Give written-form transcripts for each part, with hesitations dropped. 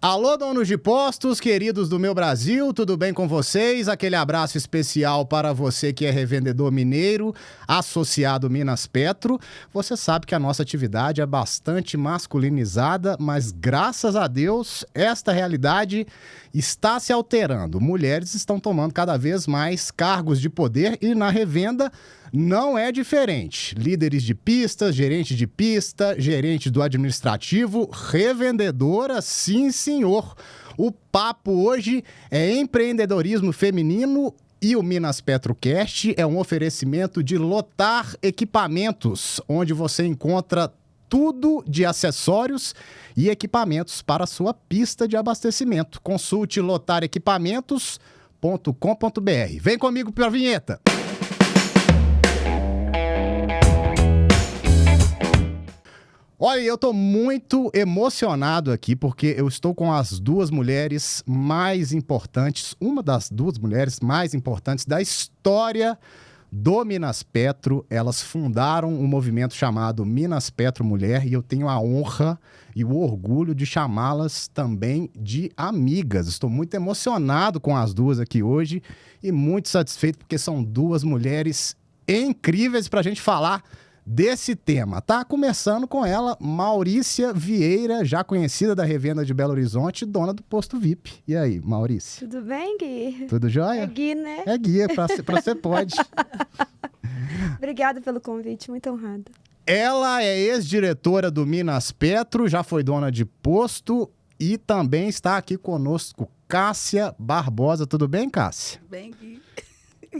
Alô, donos de postos, queridos do meu Brasil, tudo bem com vocês? Aquele abraço especial para você que é revendedor mineiro, associado Minas Petro. Você sabe que a nossa atividade é bastante masculinizada, mas graças a Deus, esta realidade está se alterando. Mulheres estão tomando cada vez mais cargos de poder e na revenda não é diferente. Líderes de pistas, gerente de pista, gerente do administrativo, revendedora, sim senhor. O papo hoje é empreendedorismo feminino e o Minas Petrocast é um oferecimento de Lotar Equipamentos, onde você encontra tudo de acessórios e equipamentos para a sua pista de abastecimento. Consulte lotarequipamentos.com.br. Vem comigo para a vinheta. Olha, eu tô muito emocionado aqui porque eu estou com as duas mulheres mais importantes, uma das duas mulheres mais importantes da história do Minas Petro. Elas fundaram um movimento chamado Minas Petro Mulher e eu tenho a honra e o orgulho de chamá-las também de amigas. Estou muito emocionado com as duas aqui hoje e muito satisfeito porque são duas mulheres incríveis para a gente falar desse tema. Tá começando com ela, Maurícia Vieira, já conhecida da Revenda de Belo Horizonte, dona do Posto VIP. E aí, Maurícia? Tudo bem, Gui? Tudo jóia? É Gui, né? É Gui, pra você pode. Obrigada pelo convite, muito honrada. Ela é ex-diretora do Minas Petro, já foi dona de posto e também está aqui conosco Cássia Barbosa. Tudo bem, Cássia? Bem, Gui.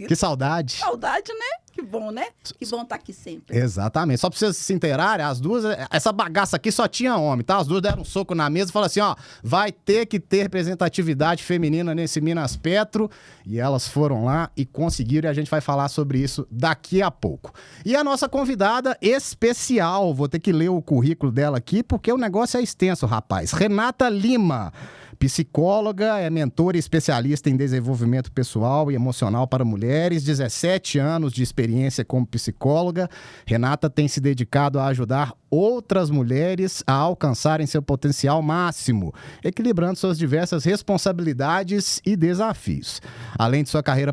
Que saudade. Saudade, né? Que bom, né? Que bom estar aqui sempre. Exatamente. Só pra vocês se inteirarem, as duas, essa bagaça aqui só tinha homem, tá? As duas deram um soco na mesa e falaram assim, ó, vai ter que ter representatividade feminina nesse Minas Petro. E elas foram lá e conseguiram, e a gente vai falar sobre isso daqui a pouco. E a nossa convidada especial, vou ter que ler o currículo dela aqui, porque o negócio é extenso, rapaz. Renata Lima. Psicóloga, é mentora e especialista em desenvolvimento pessoal e emocional para mulheres, 17 anos de experiência como psicóloga. Renata tem se dedicado a ajudar outras mulheres a alcançarem seu potencial máximo, equilibrando suas diversas responsabilidades e desafios. Além de sua carreira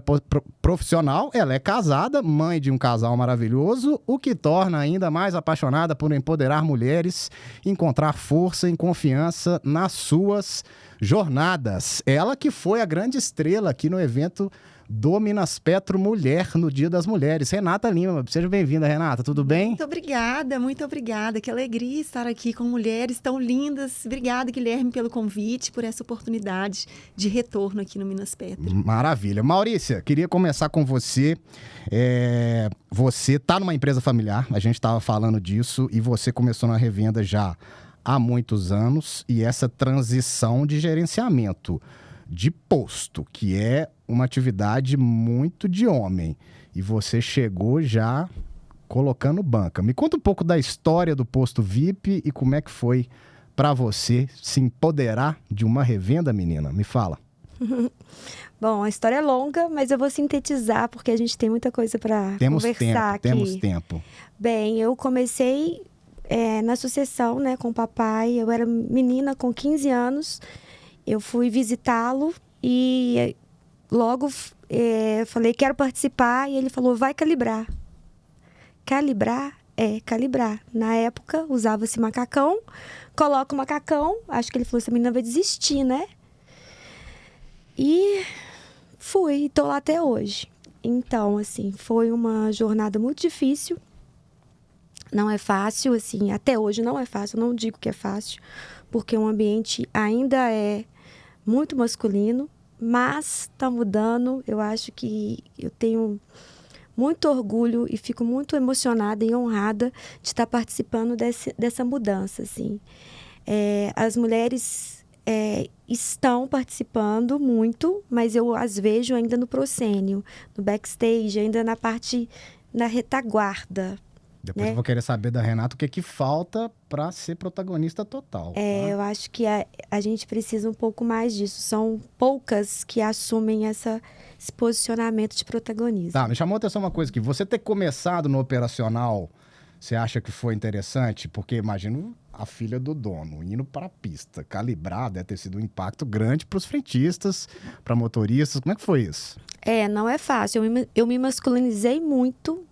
profissional, ela é casada, mãe de um casal maravilhoso, o que torna ainda mais apaixonada por empoderar mulheres, encontrar força e confiança nas suas jornadas. Ela que foi a grande estrela aqui no evento do Minas Petro Mulher, no Dia das Mulheres. Renata Lima, seja bem-vinda, Renata, tudo bem? Muito obrigada. Que alegria estar aqui com mulheres tão lindas. Obrigada, Guilherme, pelo convite, por essa oportunidade de retorno aqui no Minas Petro. Maravilha. Maurícia, queria começar com você. Você está numa empresa familiar, a gente estava falando disso, e você começou na revenda já há muitos anos, e essa transição de gerenciamento de posto, que é uma atividade muito de homem, e você chegou já colocando banca. Me conta um pouco da história do Posto VIP e como é que foi para você se empoderar de uma revenda, menina. Me fala. Bom, a história é longa, mas eu vou sintetizar porque a gente tem muita coisa para conversar aqui. Temos tempo. Bem, eu comecei na sucessão, né, com o papai. Eu era menina com 15 anos. Eu fui visitá-lo e logo falei, quero participar. E ele falou, vai calibrar. Calibrar? Calibrar. Na época, usava-se macacão. Coloca o macacão. Acho que ele falou, essa menina vai desistir, né? E fui, estou lá até hoje. Então, assim, foi uma jornada muito difícil. Não é fácil, assim, até hoje não é fácil. Eu não digo que é fácil, porque o ambiente ainda é muito masculino, mas está mudando. Eu acho que eu tenho muito orgulho e fico muito emocionada e honrada de estar participando dessa mudança, assim. As mulheres estão participando muito, mas eu as vejo ainda no proscênio, no backstage, ainda na parte, na retaguarda. Depois eu vou querer saber da Renata o que falta para ser protagonista total. Tá? Eu acho que a gente precisa um pouco mais disso. São poucas que assumem esse posicionamento de protagonismo. Tá, me chamou a atenção uma coisa aqui. Você ter começado no operacional, você acha que foi interessante? Porque, imagino, a filha do dono indo para a pista, calibrar, deve ter sido um impacto grande para os frentistas, para motoristas. Como é que foi isso? Não é fácil. Eu me masculinizei muito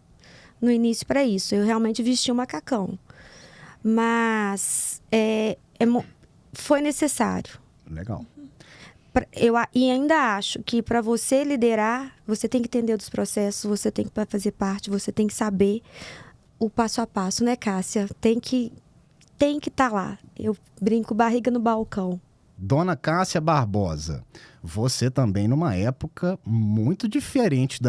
no início para isso. Eu realmente vesti um macacão. Mas foi necessário. Legal. E ainda acho que para você liderar, você tem que entender dos processos, você tem que fazer parte, você tem que saber o passo a passo, né, Cássia? Tem que estar lá. Eu brinco barriga no balcão. Dona Cássia Barbosa, você também numa época muito diferente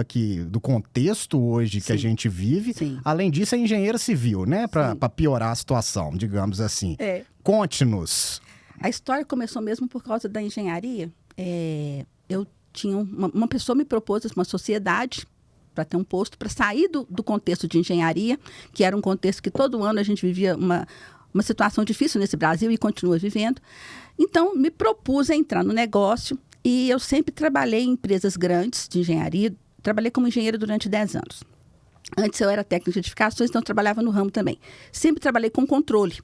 do contexto hoje que a gente vive. Sim. Além disso, é engenheira civil, né? Para piorar a situação, digamos assim. Conte-nos. A história começou mesmo por causa da engenharia. Eu tinha uma pessoa me propôs uma sociedade para ter um posto, para sair do contexto de engenharia, que era um contexto que todo ano a gente vivia uma situação difícil nesse Brasil e continua vivendo. Então, me propus a entrar no negócio e eu sempre trabalhei em empresas grandes de engenharia. Trabalhei como engenheira durante 10 anos. Antes eu era técnica de edificações, então eu trabalhava no ramo também. Sempre trabalhei com controle.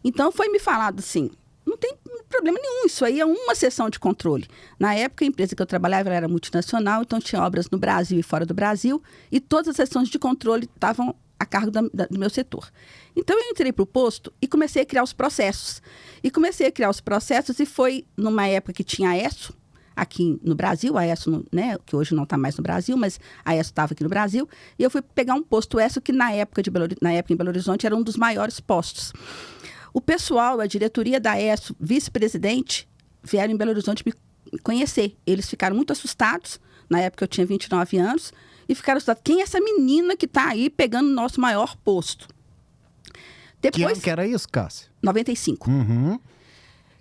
Então, foi me falado assim, não tem problema nenhum, isso aí é uma seção de controle. Na época, a empresa que eu trabalhava era multinacional, então tinha obras no Brasil e fora do Brasil, e todas as seções de controle estavam a cargo do meu setor. Então, eu entrei para o posto e comecei a criar os processos. E foi numa época que tinha a ESSO, aqui no Brasil, a ESSO, né, que hoje não está mais no Brasil, mas a ESSO estava aqui no Brasil, e eu fui pegar um posto ESSO que na época em Belo Horizonte era um dos maiores postos. O pessoal, a diretoria da ESSO, vice-presidente, vieram em Belo Horizonte me conhecer. Eles ficaram muito assustados, na época eu tinha 29 anos, e ficaram assustados. Quem é essa menina que está aí pegando o nosso maior posto? Que ano que era isso, Cássia? 95. Uhum.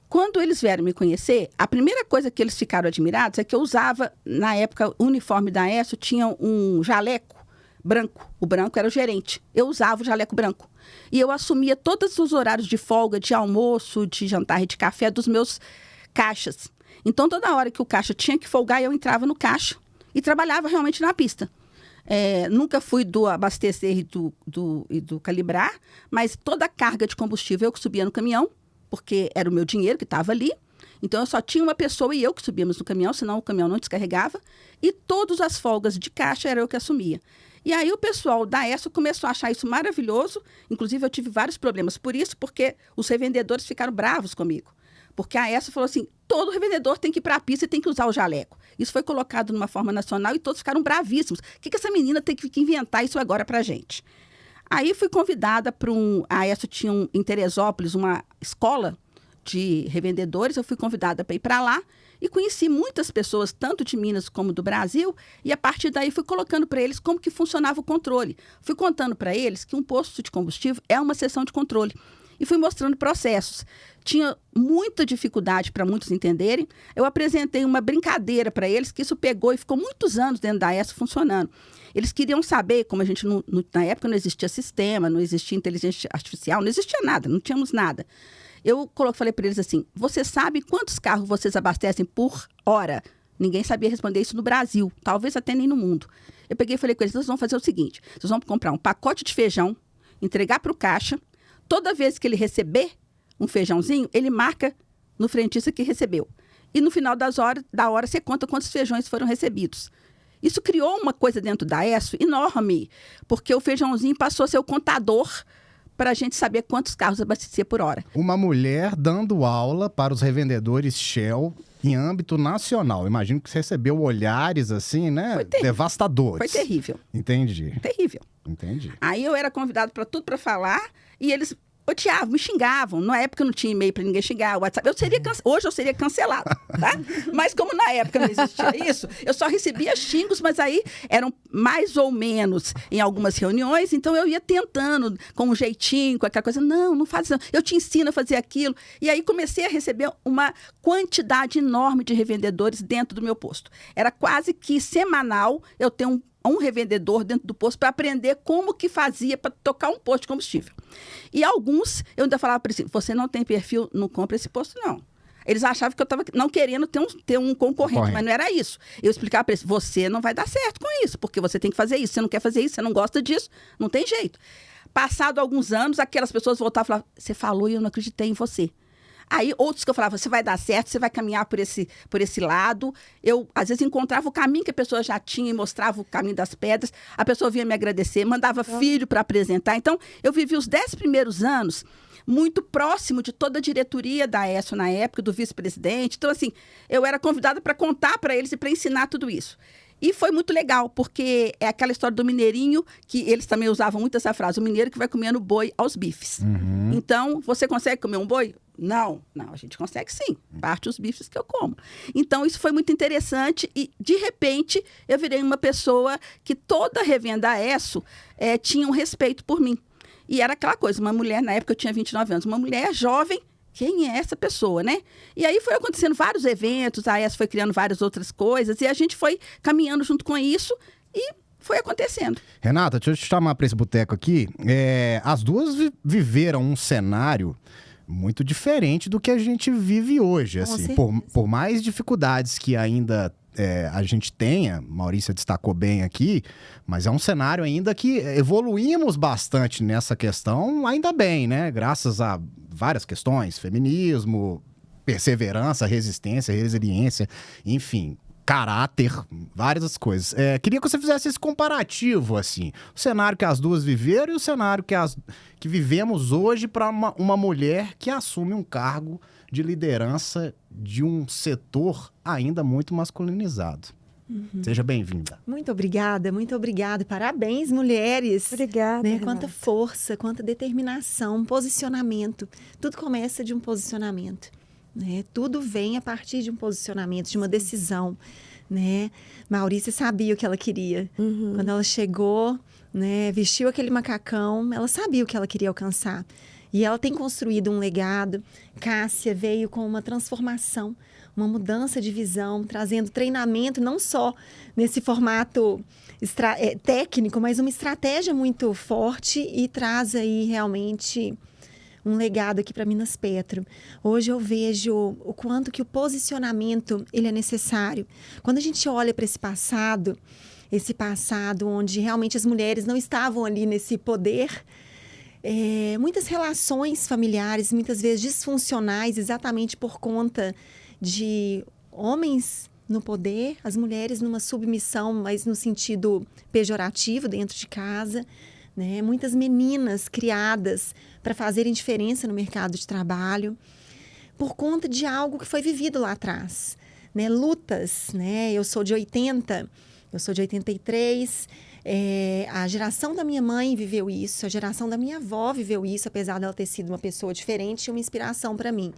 Quando eles vieram me conhecer, a primeira coisa que eles ficaram admirados é que eu usava, na época, o uniforme da ESSO tinha um jaleco branco. O branco era o gerente. Eu usava o jaleco branco. E eu assumia todos os horários de folga, de almoço, de jantar e de café dos meus caixas. Então, toda hora que o caixa tinha que folgar, eu entrava no caixa e trabalhava realmente na pista. Nunca fui do abastecer e do calibrar, mas toda a carga de combustível eu que subia no caminhão, porque era o meu dinheiro que estava ali. Então, eu só tinha uma pessoa e eu que subíamos no caminhão, senão o caminhão não descarregava. E todas as folgas de caixa era eu que assumia. E aí o pessoal da ESSO começou a achar isso maravilhoso. Inclusive, eu tive vários problemas por isso, porque os revendedores ficaram bravos comigo. Porque a ESSO falou assim, todo revendedor tem que ir para a pista e tem que usar o jaleco. Isso foi colocado de uma forma nacional e todos ficaram bravíssimos. O que essa menina tem que inventar isso agora para a gente? Aí fui convidada para a ESSO tinha em Teresópolis uma escola de revendedores. Eu fui convidada para ir para lá. E conheci muitas pessoas, tanto de Minas como do Brasil, e a partir daí fui colocando para eles como que funcionava o controle. Fui contando para eles que um posto de combustível é uma seção de controle. E fui mostrando processos. Tinha muita dificuldade para muitos entenderem. Eu apresentei uma brincadeira para eles, que isso pegou e ficou muitos anos dentro da ESSO funcionando. Eles queriam saber, como a gente, na época não existia sistema, não existia inteligência artificial, não existia nada, não tínhamos nada. Eu falei para eles assim, você sabe quantos carros vocês abastecem por hora? Ninguém sabia responder isso no Brasil, talvez até nem no mundo. Eu peguei e falei com eles, vocês vão fazer o seguinte, vocês vão comprar um pacote de feijão, entregar para o caixa, toda vez que ele receber um feijãozinho, ele marca no frentista que recebeu. E no final da hora você conta quantos feijões foram recebidos. Isso criou uma coisa dentro da ESSO enorme, porque o feijãozinho passou a ser o contador para a gente saber quantos carros abastecia por hora. Uma mulher dando aula para os revendedores Shell em âmbito nacional. Imagino que você recebeu olhares assim, né? Devastadores. Foi terrível. Entendi. Terrível. Entendi. Aí eu era convidado para tudo para falar e eles odiavam, me xingavam. Na época não tinha e-mail para ninguém xingar, WhatsApp. Hoje eu seria cancelada, tá? Mas como na época não existia isso, eu só recebia xingos, mas aí eram mais ou menos em algumas reuniões, então eu ia tentando com um jeitinho, com aquela coisa, não faz isso, eu te ensino a fazer aquilo. E aí comecei a receber uma quantidade enorme de revendedores dentro do meu posto. Era quase que semanal eu ter um revendedor dentro do posto para aprender como que fazia para tocar um posto de combustível. E alguns, eu ainda falava para eles, você não tem perfil, não compra esse posto, não. Eles achavam que eu estava não querendo ter um concorrente, mas não era isso. Eu explicava para eles, você não vai dar certo com isso, porque você tem que fazer isso, você não quer fazer isso, você não gosta disso, não tem jeito. Passado alguns anos, aquelas pessoas voltavam e falavam, você falou e eu não acreditei em você. Aí, outros que eu falava, você vai dar certo, você vai caminhar por esse lado. Eu, às vezes, encontrava o caminho que a pessoa já tinha e mostrava o caminho das pedras. A pessoa vinha me agradecer, mandava filho para apresentar. Então, eu vivi os 10 primeiros anos muito próximo de toda a diretoria da ESSO na época, do vice-presidente. Então, assim, eu era convidada para contar para eles e para ensinar tudo isso. E foi muito legal, porque é aquela história do mineirinho, que eles também usavam muito essa frase, o mineiro que vai comendo boi aos bifes. Então, você consegue comer um boi? Não, a gente consegue sim, parte os bifes que eu como. Então, isso foi muito interessante e, de repente, eu virei uma pessoa que toda revenda ESSO tinha um respeito por mim. E era aquela coisa, uma mulher, na época eu tinha 29 anos, uma mulher jovem, quem é essa pessoa, né? E aí foi acontecendo vários eventos, a ESSO foi criando várias outras coisas, e a gente foi caminhando junto com isso e foi acontecendo. Renata, deixa eu te chamar para esse boteco aqui. As duas viveram um cenário muito diferente do que a gente vive hoje. Assim, por mais dificuldades que ainda a gente tenha, Maurícia destacou bem aqui, mas é um cenário ainda que evoluímos bastante nessa questão, ainda bem, né? Graças a várias questões, feminismo, perseverança, resistência, resiliência, enfim, caráter, várias coisas. Queria que você fizesse esse comparativo, assim, o cenário que as duas viveram e o cenário que vivemos hoje para uma mulher que assume um cargo de liderança de um setor ainda muito masculinizado. Seja bem-vinda. Muito obrigada. Parabéns, mulheres. Obrigada, Né? Renata. Quanta força, quanta determinação, posicionamento. Tudo começa de um posicionamento. Né? Tudo vem a partir de um posicionamento, de uma decisão. Né? Maurícia sabia o que ela queria. Quando ela chegou, né, vestiu aquele macacão, ela sabia o que ela queria alcançar. E ela tem construído um legado. Cássia veio com uma transformação, uma mudança de visão, trazendo treinamento não só nesse formato técnico, mas uma estratégia muito forte e traz aí realmente um legado aqui para Minas Petro. Hoje eu vejo o quanto que o posicionamento ele é necessário. Quando a gente olha para esse passado onde realmente as mulheres não estavam ali nesse poder, muitas relações familiares, muitas vezes disfuncionais, exatamente por conta de homens no poder, as mulheres numa submissão, mas no sentido pejorativo dentro de casa, né? Muitas meninas criadas para fazerem diferença no mercado de trabalho, por conta de algo que foi vivido lá atrás, né? Lutas, né? Eu sou de 80, eu sou de 83, a geração da minha mãe viveu isso, a geração da minha avó viveu isso, apesar dela ter sido uma pessoa diferente e uma inspiração para mim.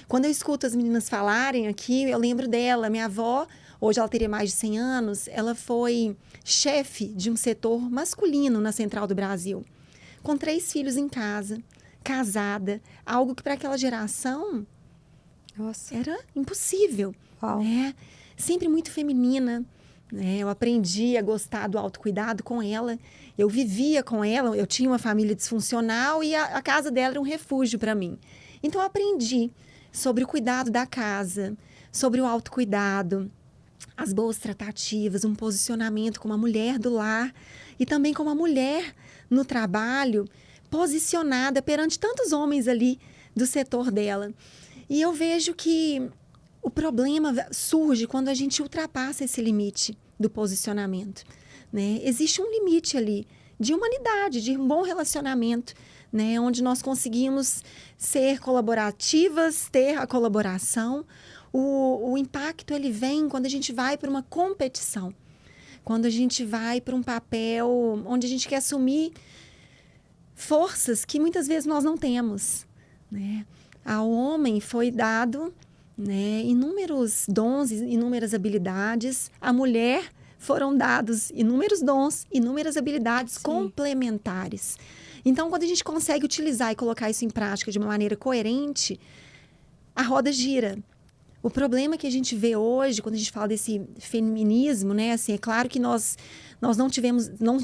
Quando eu escuto as meninas falarem aqui, eu lembro dela. Minha avó, hoje ela teria mais de 100 anos, ela foi chefe de um setor masculino na Central do Brasil, com 3 filhos em casa, casada, algo que para aquela geração era impossível. Né? Sempre muito feminina. Eu aprendi a gostar do autocuidado com ela, eu vivia com ela, eu tinha uma família disfuncional e a casa dela era um refúgio para mim. Então eu aprendi sobre o cuidado da casa, sobre o autocuidado, as boas tratativas, um posicionamento como a mulher do lar e também como a mulher no trabalho, posicionada perante tantos homens ali do setor dela. E eu vejo que o problema surge quando a gente ultrapassa esse limite do posicionamento. Né? Existe um limite ali de humanidade, de um bom relacionamento, né? Onde nós conseguimos ser colaborativas, ter a colaboração. O impacto ele vem quando a gente vai para uma competição, quando a gente vai para um papel onde a gente quer assumir forças que muitas vezes nós não temos. Né? Ao homem foi dado, né, inúmeros dons, inúmeras habilidades. À mulher foram dados inúmeros dons, inúmeras habilidades complementares. Então, quando a gente consegue utilizar e colocar isso em prática de uma maneira coerente, a roda gira. O problema que a gente vê hoje, quando a gente fala desse feminismo, né, assim, é claro que nós não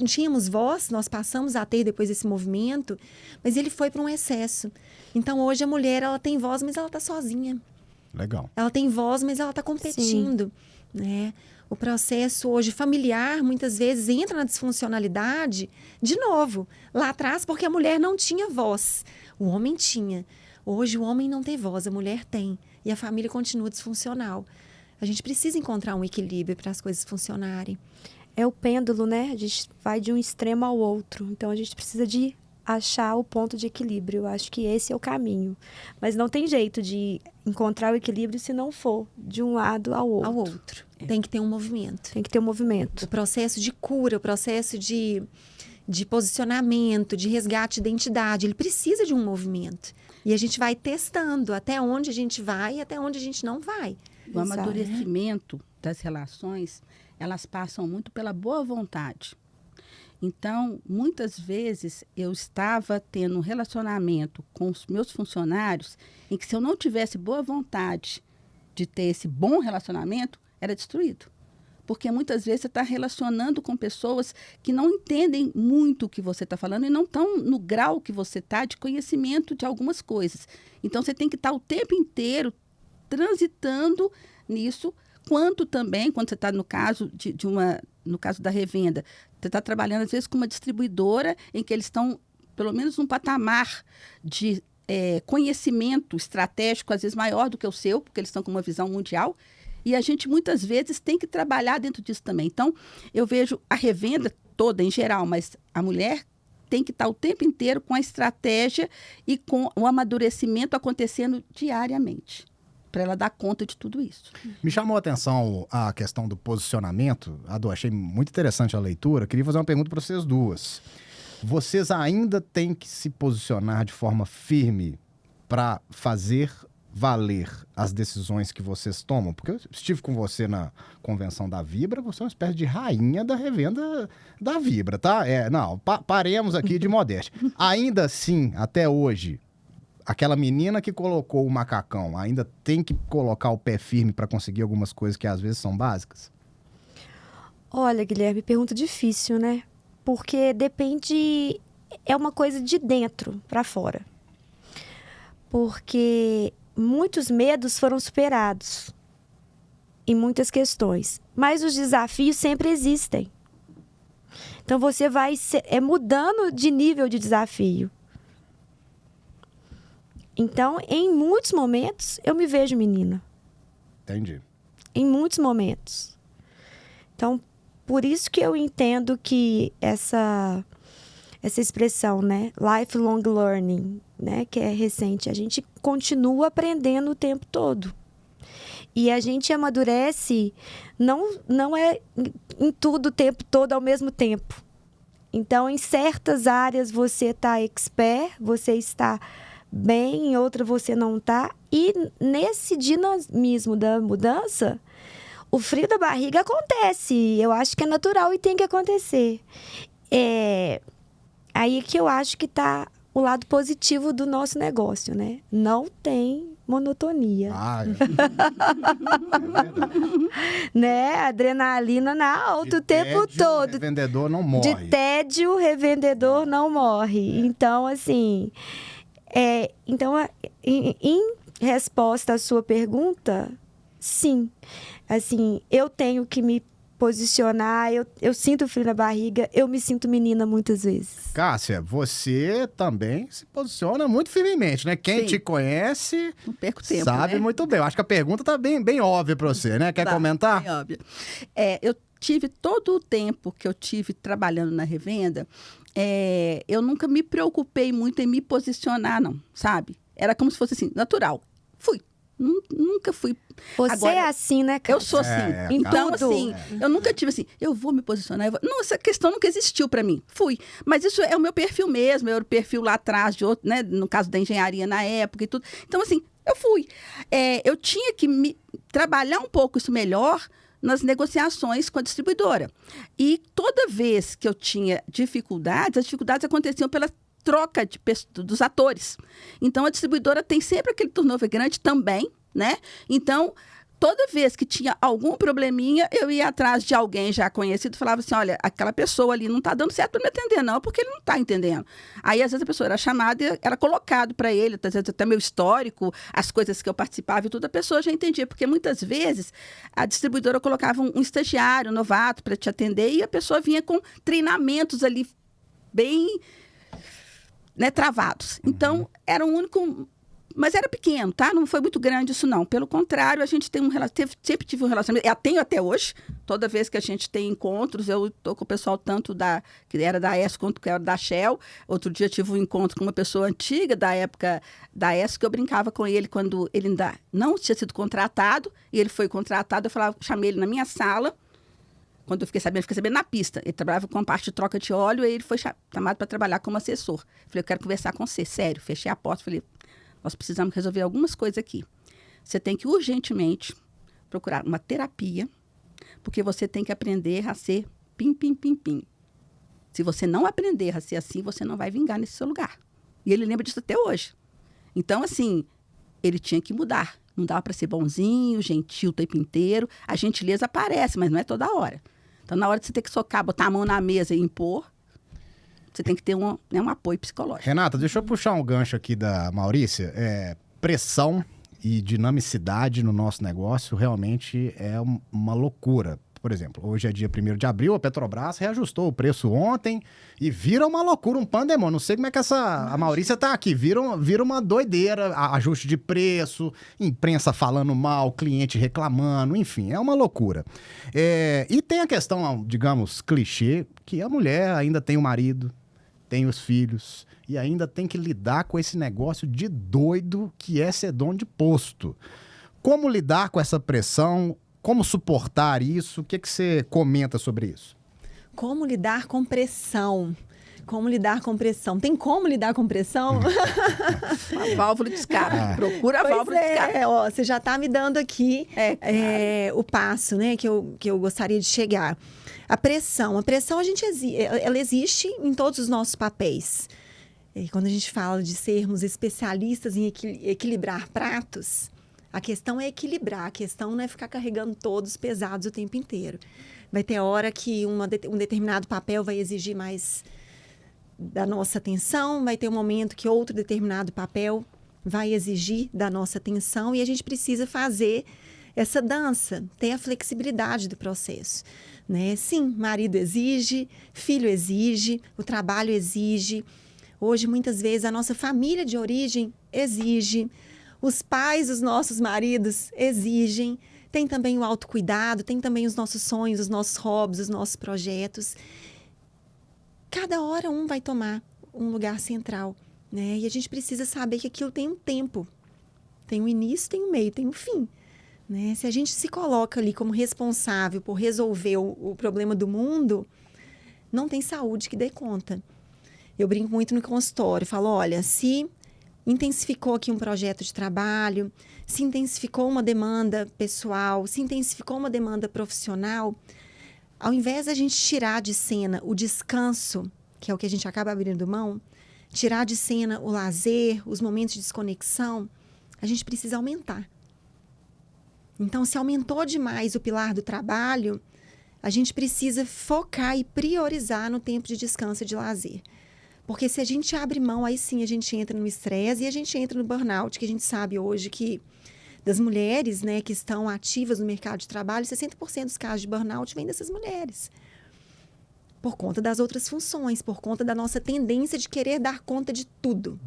tínhamos voz, nós passamos a ter depois desse movimento, mas ele foi para um excesso. Então, hoje a mulher ela tem voz, mas ela está sozinha. Legal. Ela tem voz, mas ela está competindo. Né? O processo hoje familiar, muitas vezes, entra na disfuncionalidade de novo, lá atrás, porque a mulher não tinha voz. O homem tinha. Hoje, o homem não tem voz, a mulher tem. E a família continua disfuncional. A gente precisa encontrar um equilíbrio para as coisas funcionarem. É o pêndulo, né? A gente vai de um extremo ao outro. Então, a gente precisa de achar o ponto de equilíbrio. Eu acho que esse é o caminho. Mas não tem jeito de encontrar o equilíbrio se não for de um lado ao outro. Ao outro. Tem que ter um movimento. Tem que ter um movimento. O processo de cura, o processo de posicionamento, de resgate de identidade, ele precisa de um movimento. E a gente vai testando até onde a gente vai e até onde a gente não vai. O amadurecimento das relações, elas passam muito pela boa vontade. Então, muitas vezes, eu estava tendo um relacionamento com os meus funcionários em que, se eu não tivesse boa vontade de ter esse bom relacionamento, era destruído. Porque muitas vezes você está relacionando com pessoas que não entendem muito o que você está falando e não estão no grau que você está de conhecimento de algumas coisas. Então, você tem que estar o tempo inteiro transitando nisso, quanto também, quando você está no caso no caso da revenda, você está trabalhando às vezes com uma distribuidora em que eles estão, pelo menos, num patamar de conhecimento estratégico, às vezes maior do que o seu, porque eles estão com uma visão mundial, e a gente muitas vezes tem que trabalhar dentro disso também. Então, eu vejo a revenda toda em geral, mas a mulher tem que estar o tempo inteiro com a estratégia e com o amadurecimento acontecendo diariamente, para ela dar conta de tudo isso. Me chamou a atenção a questão do posicionamento. Adu, achei muito interessante a leitura. Queria fazer uma pergunta para vocês duas. Vocês ainda têm que se posicionar de forma firme para fazer valer as decisões que vocês tomam? Porque eu estive com você na convenção da Vibra, você é uma espécie de rainha da revenda da Vibra, tá? Paremos aqui de modéstia. Ainda assim, até hoje, aquela menina que colocou o macacão ainda tem que colocar o pé firme para conseguir algumas coisas que às vezes são básicas? Olha, Guilherme, pergunta difícil, né? Porque depende, é uma coisa de dentro para fora. Porque muitos medos foram superados em muitas questões, mas os desafios sempre existem. Então você vai mudando de nível de desafio. Então, em muitos momentos, eu me vejo menina. Entendi. Em muitos momentos. Então, por isso que eu entendo que essa expressão, né? Lifelong learning, né? Que é recente. A gente continua aprendendo o tempo todo. E a gente amadurece, não é em tudo o tempo todo ao mesmo tempo. Então, em certas áreas você está expert, você está bem, em outra você não está. E nesse dinamismo da mudança, o frio da barriga acontece. Eu acho que é natural e tem que acontecer. Aí que eu acho que está o lado positivo do nosso negócio, né? Não tem monotonia. É verdade. Né? Adrenalina na alta o tempo todo. O revendedor não morre. De tédio, o revendedor não morre. Então, assim... em resposta à sua pergunta, sim. Assim, eu tenho que me posicionar, eu sinto frio na barriga, eu me sinto menina muitas vezes. Cássia, você também se posiciona muito firmemente, né? Quem te conhece não perco tempo, sabe, né? Muito bem. Eu acho que a pergunta tá bem óbvia para você, né? Quer comentar? Bem óbvia. Eu tive todo o tempo que eu tive trabalhando na revenda, eu nunca me preocupei muito em me posicionar, não, sabe? Era como se fosse assim, natural. Fui. Nunca fui. Você agora, é assim, né, Cássia? Eu sou assim. Então, assim, eu nunca tive assim, eu vou me posicionar. Não, essa questão nunca existiu para mim. Fui. Mas isso é o meu perfil mesmo, era o perfil lá atrás de outro, né? No caso da engenharia na época e tudo. Então, assim, eu fui. Eu tinha que trabalhar um pouco isso melhor nas negociações com a distribuidora. E toda vez que eu tinha dificuldades, as dificuldades aconteciam pela troca dos atores. Então, a distribuidora tem sempre aquele turnover grande também, né? Então, toda vez que tinha algum probleminha, eu ia atrás de alguém já conhecido e falava assim, olha, aquela pessoa ali não está dando certo para me atender, não, porque ele não está entendendo. Aí, às vezes, a pessoa era chamada e era colocado para ele, às vezes, até meu histórico, as coisas que eu participava e tudo, a pessoa já entendia, porque muitas vezes a distribuidora colocava um estagiário, um novato, para te atender, e a pessoa vinha com treinamentos ali bem, né, travados. Então, era um único... Mas era pequeno, tá? Não foi muito grande isso, não. Pelo contrário, a gente tem sempre tive um relacionamento. Eu tenho até hoje. Toda vez que a gente tem encontros, eu estou com o pessoal tanto que era da ESO quanto que era da Shell. Outro dia tive um encontro com uma pessoa antiga da época da ESO, que eu brincava com ele quando ele ainda não tinha sido contratado. E ele foi contratado, chamei ele na minha sala. Quando eu fiquei sabendo na pista. Ele trabalhava com a parte de troca de óleo e ele foi chamado para trabalhar como assessor. Falei, eu quero conversar com você, sério. Fechei a porta, falei... Nós precisamos resolver algumas coisas aqui. Você tem que urgentemente procurar uma terapia, porque você tem que aprender a ser pim, pim, pim, pim. Se você não aprender a ser assim, você não vai vingar nesse seu lugar. E ele lembra disso até hoje. Então, assim, ele tinha que mudar. Não dava para ser bonzinho, gentil o tempo inteiro. A gentileza aparece, mas não é toda hora. Então, na hora de você ter que socar, botar a mão na mesa e impor, você tem que ter um apoio psicológico. Renata, deixa eu puxar um gancho aqui da Maurícia. Pressão e dinamicidade no nosso negócio realmente é uma loucura. Por exemplo, hoje é dia 1º de abril, a Petrobras reajustou o preço ontem e vira uma loucura, um pandemônio. Não sei como é que a Maurícia tá aqui. Vira uma doideira, ajuste de preço, imprensa falando mal, cliente reclamando, enfim, é uma loucura. E tem a questão, digamos, clichê, que a mulher ainda tem o marido, tem os filhos e ainda tem que lidar com esse negócio de doido que é ser dono de posto. Como lidar com essa pressão? Como suportar isso? O que você comenta sobre isso? Como lidar com pressão? Como lidar com pressão? Tem como lidar com pressão? Uma válvula de escape. Procura a válvula de escape. Ó, você já está me dando aqui o passo, né, que eu gostaria de chegar. A pressão, ela existe em todos os nossos papéis. E quando a gente fala de sermos especialistas em equilibrar pratos, a questão é equilibrar, a questão não é ficar carregando todos pesados o tempo inteiro. Vai ter hora que um determinado papel vai exigir mais da nossa atenção, vai ter um momento que outro determinado papel vai exigir da nossa atenção e a gente precisa fazer essa dança, ter a flexibilidade do processo. Né? Sim, marido exige, filho exige, o trabalho exige. Hoje, muitas vezes, a nossa família de origem exige, os pais dos nossos maridos exigem, tem também o autocuidado, tem também os nossos sonhos, os nossos hobbies, os nossos projetos. Cada hora um vai tomar um lugar central, né? E a gente precisa saber que aquilo tem um tempo, tem um início, tem um meio, tem um fim. Né? Se a gente se coloca ali como responsável por resolver o problema do mundo, não tem saúde que dê conta. Eu brinco muito no consultório, falo, olha, se intensificou aqui um projeto de trabalho, se intensificou uma demanda pessoal, se intensificou uma demanda profissional, ao invés da gente tirar de cena o descanso, que é o que a gente acaba abrindo mão, tirar de cena o lazer, os momentos de desconexão, a gente precisa aumentar. Então, se aumentou demais o pilar do trabalho, a gente precisa focar e priorizar no tempo de descanso e de lazer. Porque se a gente abre mão, aí sim a gente entra no estresse e a gente entra no burnout, que a gente sabe hoje que das mulheres, né, que estão ativas no mercado de trabalho, 60% dos casos de burnout vêm dessas mulheres. Por conta das outras funções, por conta da nossa tendência de querer dar conta de tudo.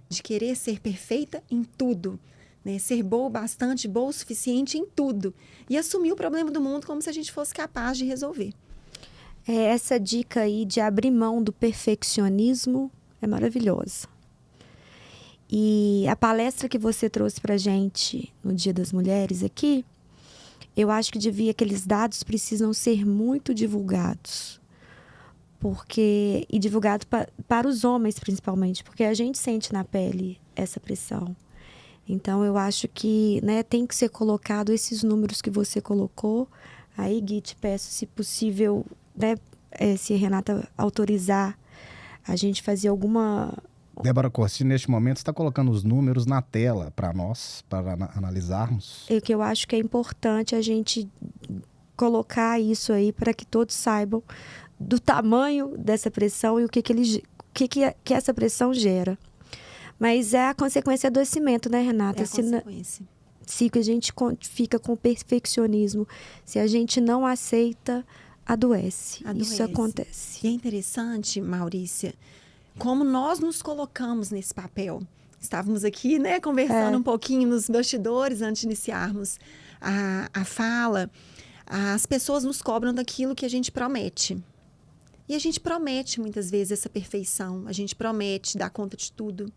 De querer ser perfeita em tudo. Né, ser boa bastante, boa o suficiente em tudo. E assumir o problema do mundo como se a gente fosse capaz de resolver. Essa dica aí de abrir mão do perfeccionismo é maravilhosa. E a palestra que você trouxe pra gente no Dia das Mulheres aqui, eu acho que aqueles dados precisam ser muito divulgados. E divulgados para os homens, principalmente, porque a gente sente na pele essa pressão. Então, eu acho que, né, tem que ser colocado esses números que você colocou. Aí, Gui, te peço, se possível, né, se a Renata autorizar, a gente fazer alguma Débora Corsini, neste momento, está colocando os números na tela para nós, para analisarmos. É que eu acho que é importante a gente colocar isso aí para que todos saibam do tamanho dessa pressão e o que essa pressão gera. Mas é a consequência do adoecimento, né, Renata? É a consequência. Se a gente fica com perfeccionismo, se a gente não aceita, adoece. Isso acontece. E é interessante, Maurícia, como nós nos colocamos nesse papel. Estávamos aqui, né, conversando um pouquinho nos bastidores antes de iniciarmos a fala. As pessoas nos cobram daquilo que a gente promete. E a gente promete muitas vezes essa perfeição. A gente promete dar conta de tudo.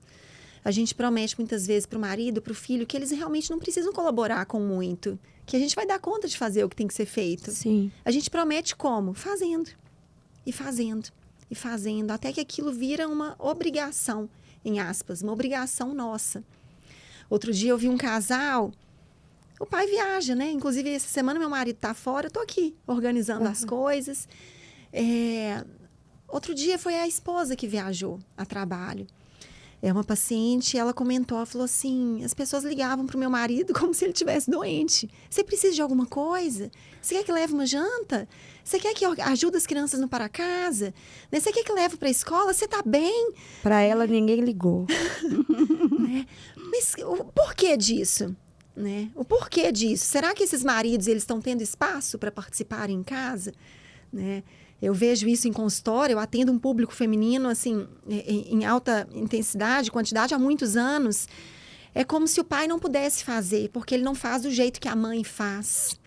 A gente promete muitas vezes para o marido, para o filho, que eles realmente não precisam colaborar com muito. Que a gente vai dar conta de fazer o que tem que ser feito. Sim. A gente promete como? Fazendo. E fazendo. E fazendo. Até que aquilo vira uma obrigação, em aspas. Uma obrigação nossa. Outro dia eu vi um casal. O pai viaja, né? Inclusive, essa semana meu marido tá fora. Eu tô aqui, organizando as coisas. Outro dia foi a esposa que viajou a trabalho. É uma paciente, ela comentou, ela falou assim, as pessoas ligavam pro meu marido como se ele estivesse doente. Você precisa de alguma coisa? Você quer que leve uma janta? Você quer que ajude as crianças no para casa? Você quer que leve para a escola? Você tá bem? Para ela, ninguém ligou. Né? Mas o porquê disso? Né? O porquê disso? Será que esses maridos eles estão tendo espaço para participar em casa? Né? Eu vejo isso em consultório, eu atendo um público feminino assim, em alta intensidade, quantidade, há muitos anos. É como se o pai não pudesse fazer, porque ele não faz do jeito que a mãe faz.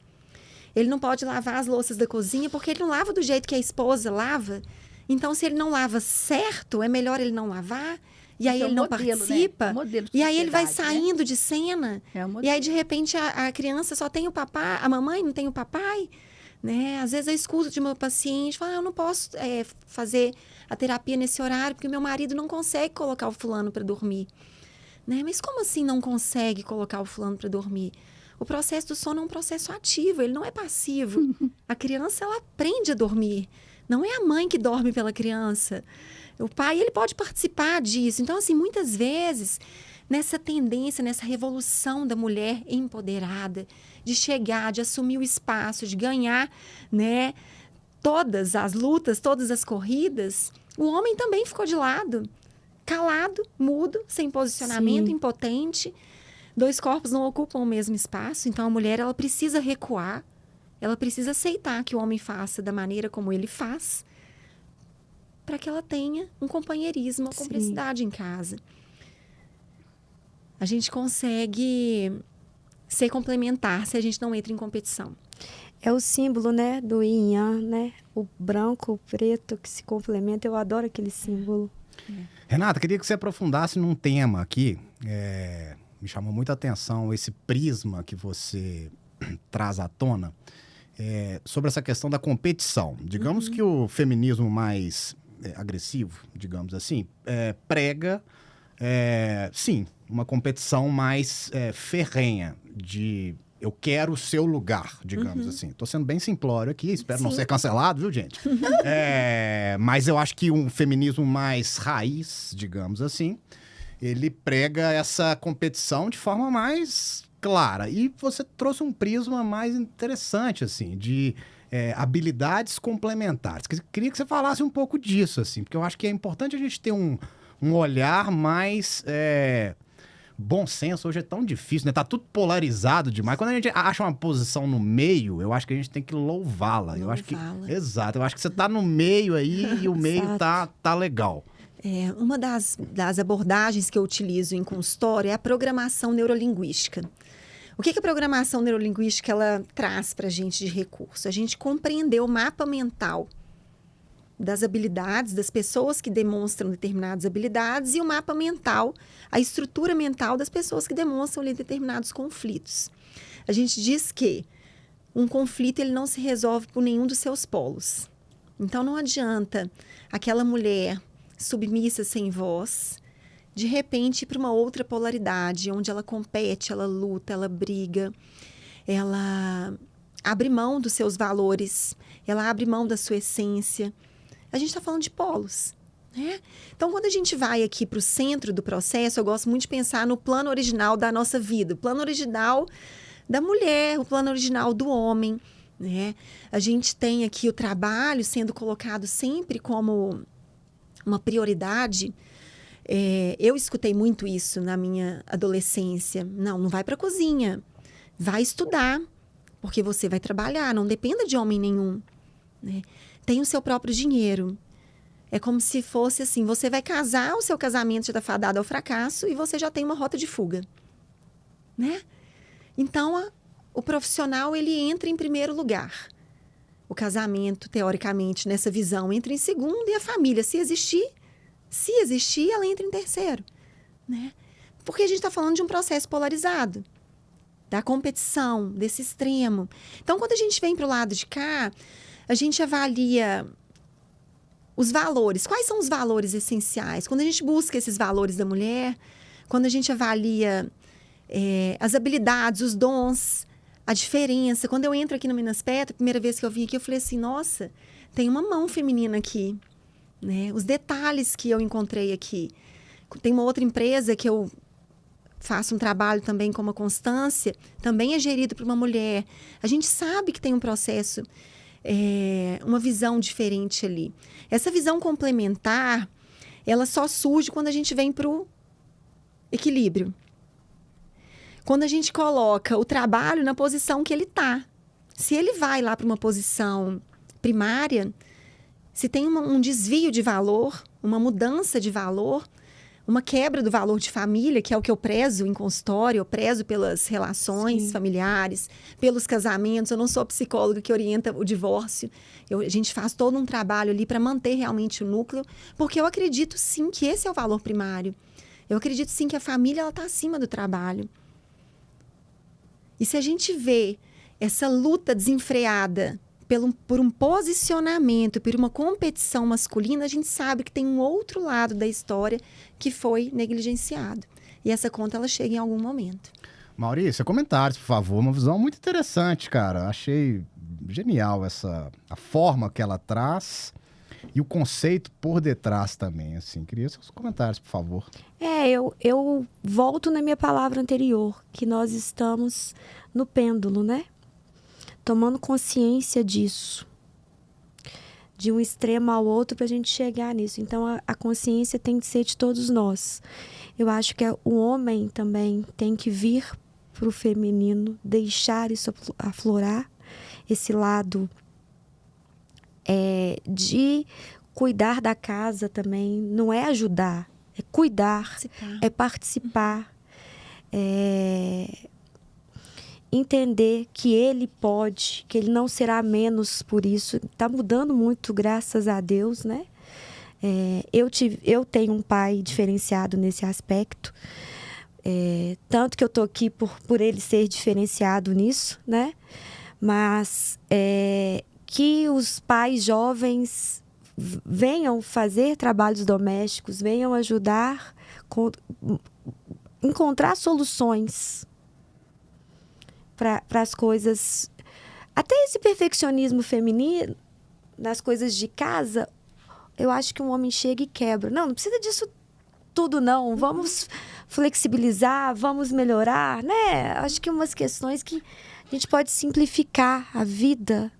Ele não pode lavar as louças da cozinha, porque ele não lava do jeito que a esposa lava. Então, se ele não lava certo, é melhor ele não lavar. E aí ele não participa. Né? E aí ele vai saindo de cena. Um e aí, de repente, a criança só tem o papai, a mamãe não tem o papai. Né? Às vezes eu escuto de uma paciente, fala, eu não posso fazer a terapia nesse horário, porque meu marido não consegue colocar o fulano para dormir. Né? Mas como assim não consegue colocar o fulano para dormir? O processo do sono é um processo ativo, ele não é passivo. A criança, ela aprende a dormir. Não é a mãe que dorme pela criança. O pai, ele pode participar disso. Então, assim, muitas vezes, nessa tendência, nessa revolução da mulher empoderada, de chegar, de assumir o espaço, de ganhar, né, todas as lutas, todas as corridas, o homem também ficou de lado, calado, mudo, sem posicionamento, Sim. impotente. Dois corpos não ocupam o mesmo espaço, então a mulher ela precisa recuar, ela precisa aceitar que o homem faça da maneira como ele faz, para que ela tenha um companheirismo, uma cumplicidade em casa. A gente consegue ser complementar se a gente não entra em competição. É o símbolo, né, do yin yang, né? O branco, o preto que se complementa. Eu adoro aquele símbolo. Renata, queria que você aprofundasse num tema aqui. Me chamou muita atenção esse prisma que você traz à tona sobre essa questão da competição. Digamos que o feminismo mais agressivo, digamos assim, prega, sim, uma competição mais ferrenha de eu quero o seu lugar, digamos assim. Tô sendo bem simplório aqui, espero não ser cancelado, viu, gente? Mas eu acho que um feminismo mais raiz, digamos assim, ele prega essa competição de forma mais clara. E você trouxe um prisma mais interessante, assim, de habilidades complementares. Queria que você falasse um pouco disso, assim, porque eu acho que é importante a gente ter um olhar mais bom senso. Hoje é tão difícil, né? Tá tudo polarizado demais. Quando a gente acha uma posição no meio, eu acho que a gente tem que louvá-la. Exato. Eu acho que você tá no meio aí e o meio tá legal. Uma das abordagens que eu utilizo em consultório é a programação neurolinguística. O que a programação neurolinguística ela traz para a gente de recurso? A gente compreender o mapa mental das habilidades, das pessoas que demonstram determinadas habilidades e o mapa mental, a estrutura mental das pessoas que demonstram ali determinados conflitos. A gente diz que um conflito ele não se resolve por nenhum dos seus polos. Então, não adianta aquela mulher submissa, sem voz, de repente ir para uma outra polaridade, onde ela compete, ela luta, ela briga, ela abre mão dos seus valores, ela abre mão da sua essência. A gente está falando de polos. né? Então, quando a gente vai aqui para o centro do processo, eu gosto muito de pensar no plano original da nossa vida, o plano original da mulher, o plano original do homem, né? A gente tem aqui o trabalho sendo colocado sempre como uma prioridade. Eu escutei muito isso na minha adolescência. Não vai para a cozinha, vai estudar, porque você vai trabalhar, não dependa de homem nenhum, né? Tem o seu próprio dinheiro. É como se fosse assim, você vai casar, o seu casamento já está fadado ao fracasso e você já tem uma rota de fuga, né? Então, o profissional, ele entra em primeiro lugar. O casamento, teoricamente, nessa visão, entra em segundo e a família, se existir, ela entra em terceiro, né? Porque a gente está falando de um processo polarizado, da competição, desse extremo. Então, quando a gente vem para o lado de cá, a gente avalia os valores. Quais são os valores essenciais? Quando a gente busca esses valores da mulher, quando a gente avalia as habilidades, os dons, a diferença. Quando eu entro aqui no Minas Petro, a primeira vez que eu vim aqui, eu falei assim, nossa, tem uma mão feminina aqui, né? Os detalhes que eu encontrei aqui. Tem uma outra empresa que eu faço um trabalho também com uma constância, também é gerido por uma mulher. A gente sabe que tem um processo, uma visão diferente ali. Essa visão complementar, ela só surge quando a gente vem para o equilíbrio. Quando a gente coloca o trabalho na posição que ele está. Se ele vai lá para uma posição primária, se tem um desvio de valor, uma mudança de valor, uma quebra do valor de família, que é o que eu prezo em consultório, eu prezo pelas relações familiares, pelos casamentos. Eu não sou psicóloga que orienta o divórcio. A gente faz todo um trabalho ali para manter realmente o núcleo, porque eu acredito sim que esse é o valor primário. Eu acredito sim que a família está acima do trabalho. E se a gente vê essa luta desenfreada por um posicionamento, por uma competição masculina, a gente sabe que tem um outro lado da história que foi negligenciado. E essa conta, ela chega em algum momento. Maurícia, comentários, por favor. Uma visão muito interessante, cara. Achei genial a forma que ela traz e o conceito por detrás também, assim. Queria seus comentários, por favor. Eu volto na minha palavra anterior, que nós estamos no pêndulo, né? Tomando consciência disso, de um extremo ao outro para a gente chegar nisso. Então, a consciência tem que ser de todos nós. Eu acho que o homem também tem que vir para o feminino, deixar isso aflorar, esse lado de cuidar da casa também. Não é ajudar, é cuidar, é participar, entender que ele pode, que ele não será menos por isso. Está mudando muito, graças a Deus, né? Eu tenho um pai diferenciado nesse aspecto, tanto que eu estou aqui por ele ser diferenciado nisso, né? Mas que os pais jovens venham fazer trabalhos domésticos, venham ajudar, encontrar soluções para as coisas, até esse perfeccionismo feminino nas coisas de casa. Eu acho que um homem chega e quebra. Não precisa disso tudo, não. Vamos flexibilizar, vamos melhorar, né? Acho que umas questões que a gente pode simplificar a vida.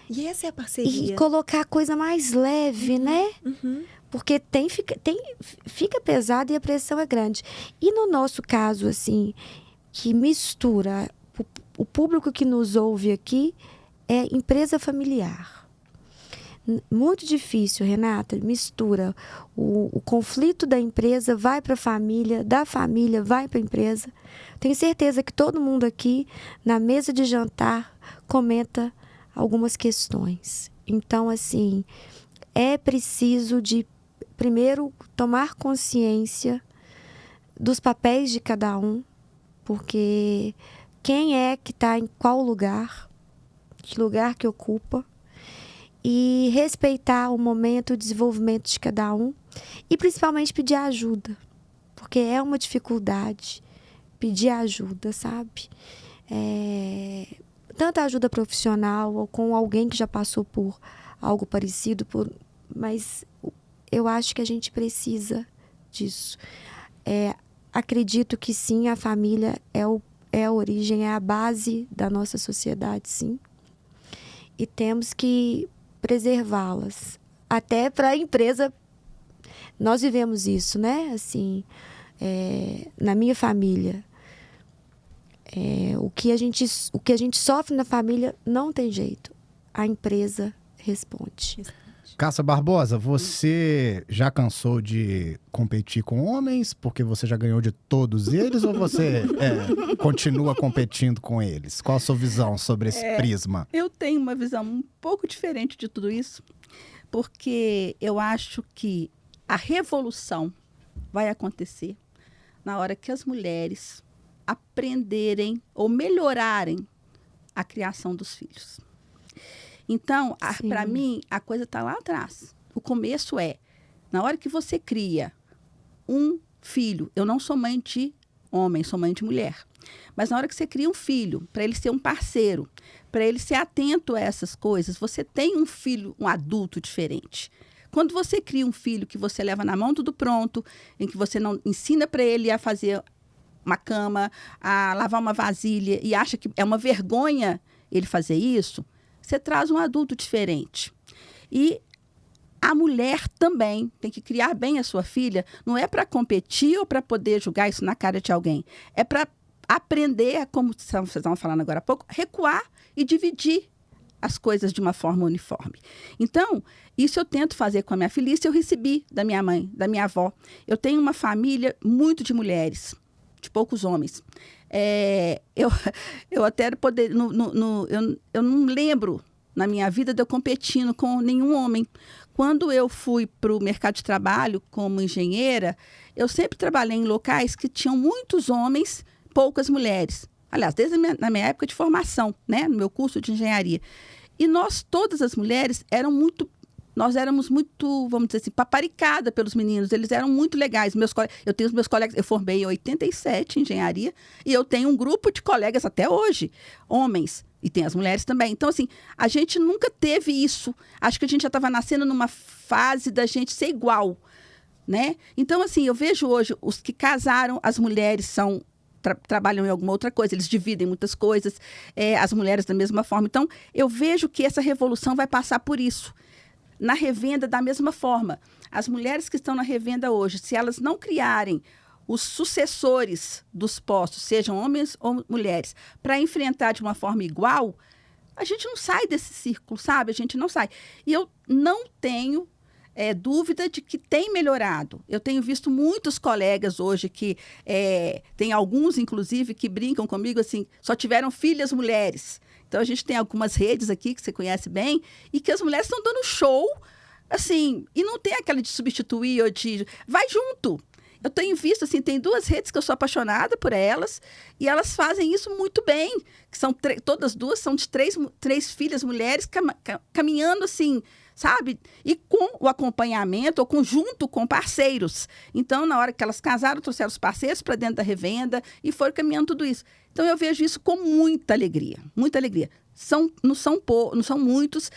E essa é a parceria. E colocar a coisa mais leve, né? Porque fica pesado e a pressão é grande. E no nosso caso, assim, que mistura, o público que nos ouve aqui é empresa familiar. Muito difícil, Renata, mistura. O conflito da empresa vai para a família, da família vai para a empresa. Tenho certeza que todo mundo aqui, na mesa de jantar, comenta algumas questões. Então, assim, é preciso de, primeiro, tomar consciência dos papéis de cada um, porque quem é que está em qual lugar, que lugar que ocupa, e respeitar o momento, o desenvolvimento de cada um, e principalmente pedir ajuda, porque é uma dificuldade pedir ajuda, sabe? Tanto ajuda profissional ou com alguém que já passou por algo parecido, mas eu acho que a gente precisa disso. Acredito que sim, a família é a origem, é a base da nossa sociedade, sim. E temos que preservá-las. Até para a empresa, nós vivemos isso, né? Assim, na minha família, o que a gente sofre na família não tem jeito. A empresa responde. Cássia Barbosa, você já cansou de competir com homens porque você já ganhou de todos eles ou você continua competindo com eles? Qual a sua visão sobre esse prisma? Eu tenho uma visão um pouco diferente de tudo isso, porque eu acho que a revolução vai acontecer na hora que as mulheres aprenderem ou melhorarem a criação dos filhos. Então, para mim, a coisa está lá atrás. O começo na hora que você cria um filho, eu não sou mãe de homem, sou mãe de mulher, mas na hora que você cria um filho, para ele ser um parceiro, para ele ser atento a essas coisas, você tem um filho, um adulto diferente. Quando você cria um filho que você leva na mão tudo pronto, em que você não ensina para ele a fazer uma cama, a lavar uma vasilha e acha que é uma vergonha ele fazer isso, você traz um adulto diferente. E a mulher também tem que criar bem a sua filha. Não é para competir ou para poder julgar isso na cara de alguém. É para aprender, como vocês estavam falando agora há pouco, recuar e dividir as coisas de uma forma uniforme. Então, isso eu tento fazer com a minha filha. Isso eu recebi da minha mãe, da minha avó. Eu tenho uma família muito de mulheres, de poucos homens. Eu até poder... eu não lembro na minha vida de eu competindo com nenhum homem. Quando eu fui para o mercado de trabalho como engenheira, eu sempre trabalhei em locais que tinham muitos homens, poucas mulheres. Aliás, desde na minha época de formação, né, no meu curso de engenharia. E nós, todas as mulheres, nós éramos muito, vamos dizer assim, paparicada pelos meninos. Eles eram muito legais. Eu tenho os meus colegas, eu formei em 87 em engenharia, e eu tenho um grupo de colegas até hoje, homens, e tem as mulheres também. Então, assim, a gente nunca teve isso. Acho que a gente já estava nascendo numa fase da gente ser igual, né? Então, assim, eu vejo hoje, os que casaram, as mulheres trabalham em alguma outra coisa, eles dividem muitas coisas, as mulheres da mesma forma. Então, eu vejo que essa revolução vai passar por isso. Na revenda, da mesma forma. As mulheres que estão na revenda hoje, se elas não criarem os sucessores dos postos, sejam homens ou mulheres, para enfrentar de uma forma igual, a gente não sai desse círculo, sabe? A gente não sai. E eu não tenho dúvida de que tem melhorado. Eu tenho visto muitos colegas hoje que, tem alguns, inclusive, que brincam comigo assim, só tiveram filhas mulheres. Então, a gente tem algumas redes aqui que você conhece bem e que as mulheres estão dando show, assim, e não tem aquela de substituir ou de... Vai junto. Eu tenho visto, assim, tem 2 redes que eu sou apaixonada por elas e elas fazem isso muito bem. Que são todas 2 são de 3 filhas mulheres caminhando, assim, sabe? E com o acompanhamento, ou junto com parceiros. Então, na hora que elas casaram, trouxeram os parceiros para dentro da revenda e foram caminhando tudo isso. Então, eu vejo isso com muita alegria, muita alegria. Não são muitos,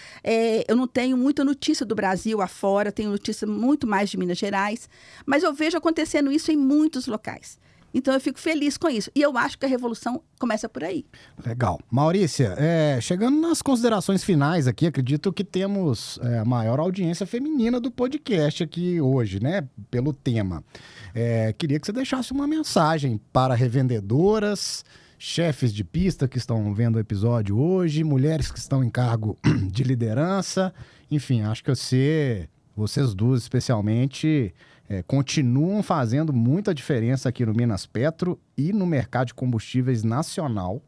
eu não tenho muita notícia do Brasil afora, tenho notícia muito mais de Minas Gerais, mas eu vejo acontecendo isso em muitos locais. Então, eu fico feliz com isso. E eu acho que a revolução começa por aí. Legal. Maurícia, chegando nas considerações finais aqui, acredito que temos a maior audiência feminina do podcast aqui hoje, né? Pelo tema. Queria que você deixasse uma mensagem para revendedoras, chefes de pista que estão vendo o episódio hoje, mulheres que estão em cargo de liderança. Enfim, acho que vocês duas especialmente... continuam fazendo muita diferença aqui no Minas Petro e no mercado de combustíveis nacional.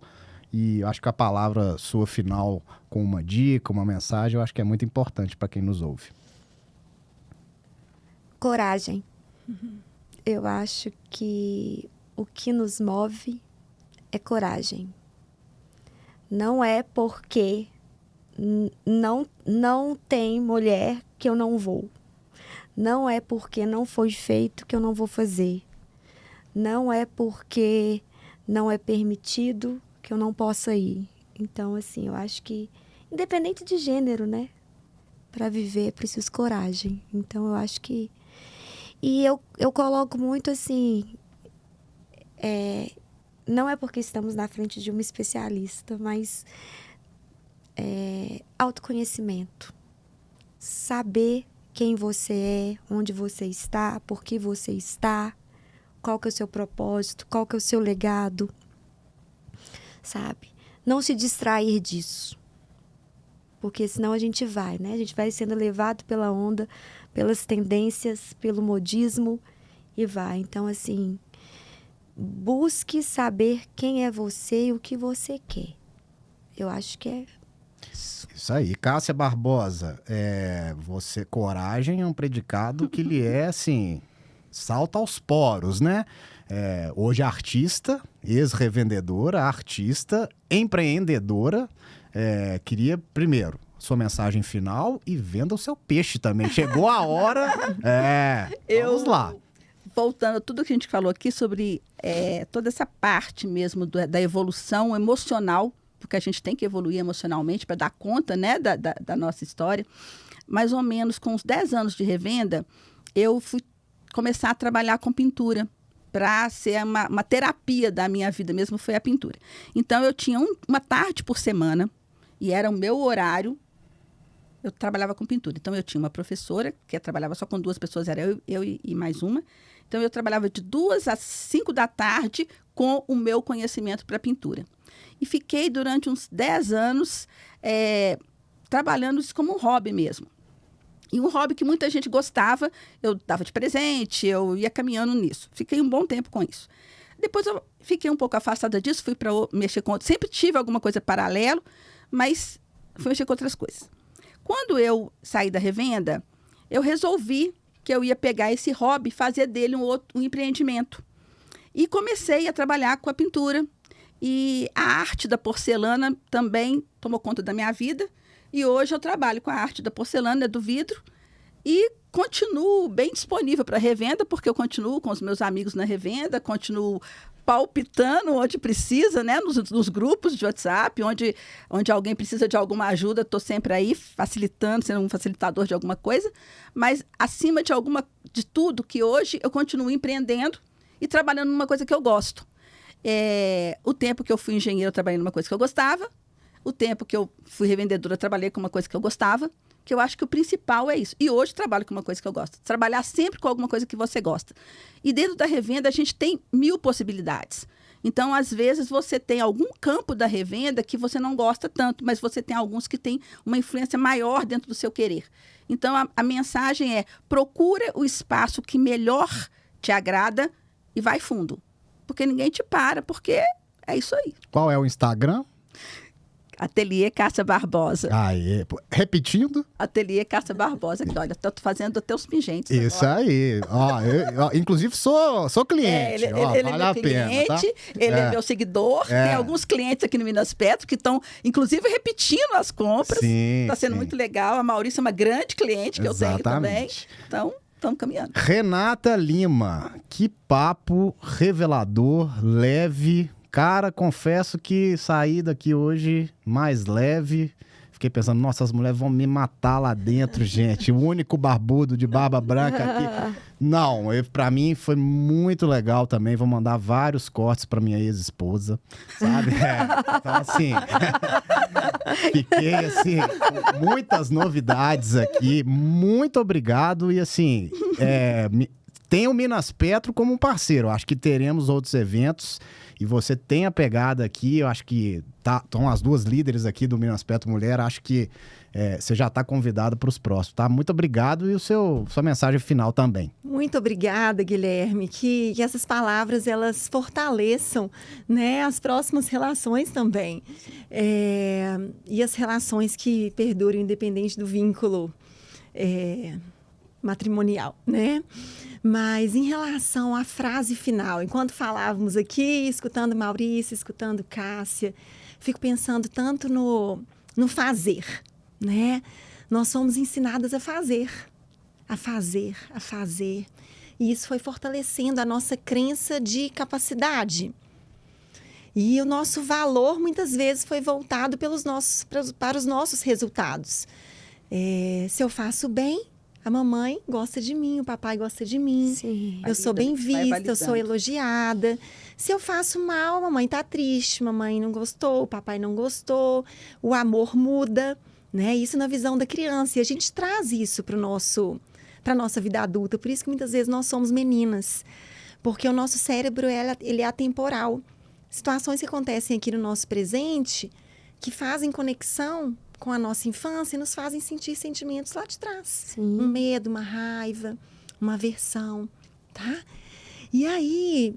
E acho que a palavra sua final com uma dica, uma mensagem, eu acho que é muito importante para quem nos ouve. Coragem. Eu acho que o que nos move é coragem. Não é porque não tem mulher que eu não vou. Não é porque não foi feito que eu não vou fazer. Não é porque não é permitido que eu não possa ir. Então, assim, eu acho que, independente de gênero, né? para viver é preciso coragem. Então, eu acho que... E eu coloco muito assim... não é porque estamos na frente de uma especialista, mas autoconhecimento. Saber quem você é, onde você está, por que você está, qual que é o seu propósito, qual que é o seu legado, sabe? Não se distrair disso. Porque senão a gente vai, né? A gente vai sendo levado pela onda, pelas tendências, pelo modismo e vai. Então, assim, busque saber quem é você e o que você quer. Eu acho que é Isso aí. Cássia Barbosa, coragem é um predicado que lhe é, assim, salta aos poros, né? Hoje artista, ex-revendedora, artista, empreendedora. Queria, primeiro, sua mensagem final e venda o seu peixe também. Chegou a hora. Vamos lá. Voltando a tudo que a gente falou aqui sobre toda essa parte mesmo da evolução emocional, porque a gente tem que evoluir emocionalmente para dar conta, né, da nossa história. Mais ou menos com uns 10 anos de revenda, eu fui começar a trabalhar com pintura, para ser uma terapia da minha vida mesmo, foi a pintura. Então, eu tinha uma tarde por semana, e era o meu horário, eu trabalhava com pintura. Então, eu tinha uma professora, que trabalhava só com 2 pessoas, era eu e mais uma. Então, eu trabalhava de 2 às 5 da tarde com o meu conhecimento para pintura. E fiquei durante uns 10 anos trabalhando isso como um hobby mesmo. E um hobby que muita gente gostava, eu dava de presente, eu ia caminhando nisso. Fiquei um bom tempo com isso. Depois eu fiquei um pouco afastada disso, fui para mexer com... Sempre tive alguma coisa paralelo, mas fui mexer com outras coisas. Quando eu saí da revenda, eu resolvi que eu ia pegar esse hobby e fazer dele um empreendimento. E comecei a trabalhar com a pintura. E a arte da porcelana também tomou conta da minha vida. E hoje eu trabalho com a arte da porcelana, do vidro, e continuo bem disponível para revenda, porque eu continuo com os meus amigos na revenda, continuo palpitando onde precisa, né? Nos grupos de WhatsApp, onde alguém precisa de alguma ajuda, estou sempre aí facilitando, sendo um facilitador de alguma coisa. Mas, acima de tudo, que hoje eu continuo empreendendo e trabalhando numa coisa que eu gosto. O tempo que eu fui engenheira, eu trabalhei numa coisa que eu gostava. O tempo que eu fui revendedora, eu trabalhei com uma coisa que eu gostava, que eu acho que o principal é isso. E hoje trabalho com uma coisa que eu gosto. Trabalhar sempre com alguma coisa que você gosta. E dentro da revenda, a gente tem 1000 possibilidades. Então, às vezes, você tem algum campo da revenda que você não gosta tanto, mas você tem alguns que têm uma influência maior dentro do seu querer. Então, a mensagem é: procura o espaço que melhor te agrada e vai fundo. Porque ninguém te para, porque é isso aí. Qual é o Instagram? Ateliê Cássia Barbosa. Repetindo? Ateliê Cássia Barbosa. Olha, estou fazendo até os pingentes. Isso agora. Aí. Inclusive, sou cliente. Ele vale é meu a pena, cliente, tá? ele é meu seguidor. Tem alguns clientes aqui no Minas Petro que estão, inclusive, repetindo as compras. Está sendo muito legal. A Maurícia é uma grande cliente que eu tenho também. Então, estamos caminhando. Renata Lima. Que papo revelador, leve. Cara, confesso que saí daqui hoje mais leve. Fiquei pensando, nossa, as mulheres vão me matar lá dentro, gente. O único barbudo de barba branca aqui. Não, pra mim foi muito legal também. Vou mandar vários cortes pra minha ex-esposa, sabe? Então, assim, fiquei, assim, com muitas novidades aqui. Muito obrigado. E, assim, tem o Minas Petro como um parceiro. Acho que teremos outros eventos. E você tem a pegada aqui, eu acho que estão as 2 líderes aqui do Minas Petro Mulher, acho que você já está convidado para os próximos, tá? Muito obrigado e sua mensagem final também. Muito obrigada, Guilherme, que essas palavras, elas fortaleçam, né, as próximas relações também. E as relações que perduram independente do vínculo matrimonial, né? Mas em relação à frase final, enquanto falávamos aqui, escutando Maurício, escutando Cássia, fico pensando tanto no fazer, né? Nós somos ensinadas a fazer. E isso foi fortalecendo a nossa crença de capacidade. E o nosso valor, muitas vezes, foi voltado para os nossos resultados. Se eu faço bem, a mamãe gosta de mim, o papai gosta de mim. Sim. Eu sou bem vista, eu sou elogiada. Se eu faço mal, a mamãe tá triste, mamãe não gostou, o papai não gostou, o amor muda, né? Isso na visão da criança. E a gente traz isso para nossa vida adulta. Por isso que muitas vezes nós somos meninas. Porque o nosso cérebro, ele é atemporal. Situações que acontecem aqui no nosso presente, que fazem conexão com a nossa infância e nos fazem sentir sentimentos lá de trás. Sim. Um medo, uma raiva, uma aversão, tá? E aí,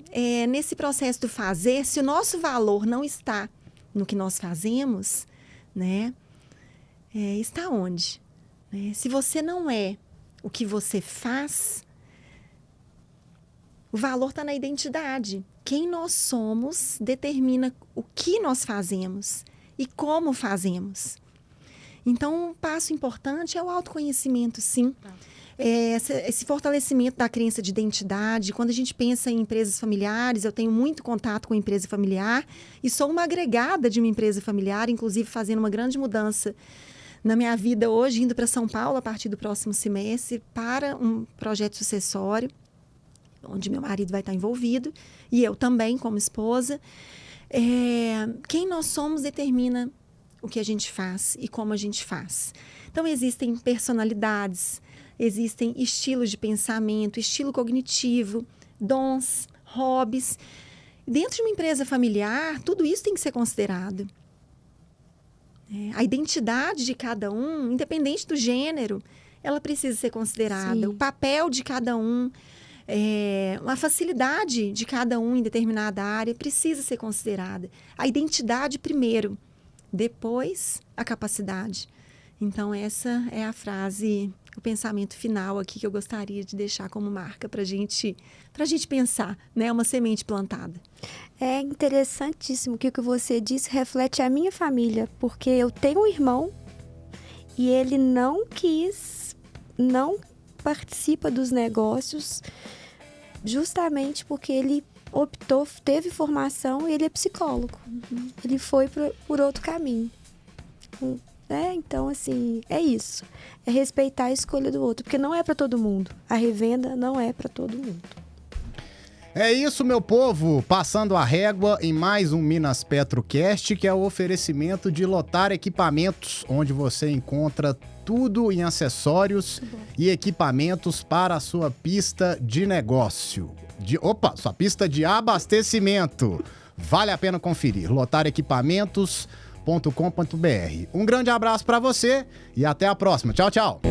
nesse processo do fazer, se o nosso valor não está no que nós fazemos, né? Está onde? Né? Se você não é o que você faz, o valor está na identidade. Quem nós somos determina o que nós fazemos e como fazemos. Então, um passo importante é o autoconhecimento, sim. Esse fortalecimento da crença de identidade. Quando a gente pensa em empresas familiares, eu tenho muito contato com empresa familiar e sou uma agregada de uma empresa familiar, inclusive fazendo uma grande mudança na minha vida hoje, indo para São Paulo a partir do próximo semestre para um projeto sucessório, onde meu marido vai estar envolvido, e eu também como esposa. Quem nós somos determina o que a gente faz e como a gente faz. Então, existem personalidades, existem estilos de pensamento, estilo cognitivo, dons, hobbies. Dentro de uma empresa familiar, tudo isso tem que ser considerado. A identidade de cada um, independente do gênero, ela precisa ser considerada. Sim. O papel de cada um, a facilidade de cada um em determinada área precisa ser considerada. A identidade primeiro, depois a capacidade. Então, essa é a frase, o pensamento final aqui que eu gostaria de deixar como marca para a gente pensar, né? Uma semente plantada. É interessantíssimo que o que você disse reflete a minha família, porque eu tenho um irmão e ele não participa dos negócios justamente porque ele optou, teve formação e ele é psicólogo. Ele foi por outro caminho. Então, assim, é isso. É respeitar a escolha do outro, porque não é para todo mundo. A revenda não é para todo mundo. É isso, meu povo. Passando a régua em mais um Minas Petrocast, que é o oferecimento de Lotar Equipamentos, onde você encontra tudo em acessórios e equipamentos para a sua pista de negócio. Sua pista de abastecimento. Vale a pena conferir. lotarequipamentos.com.br. Um grande abraço para você e até a próxima. Tchau, tchau.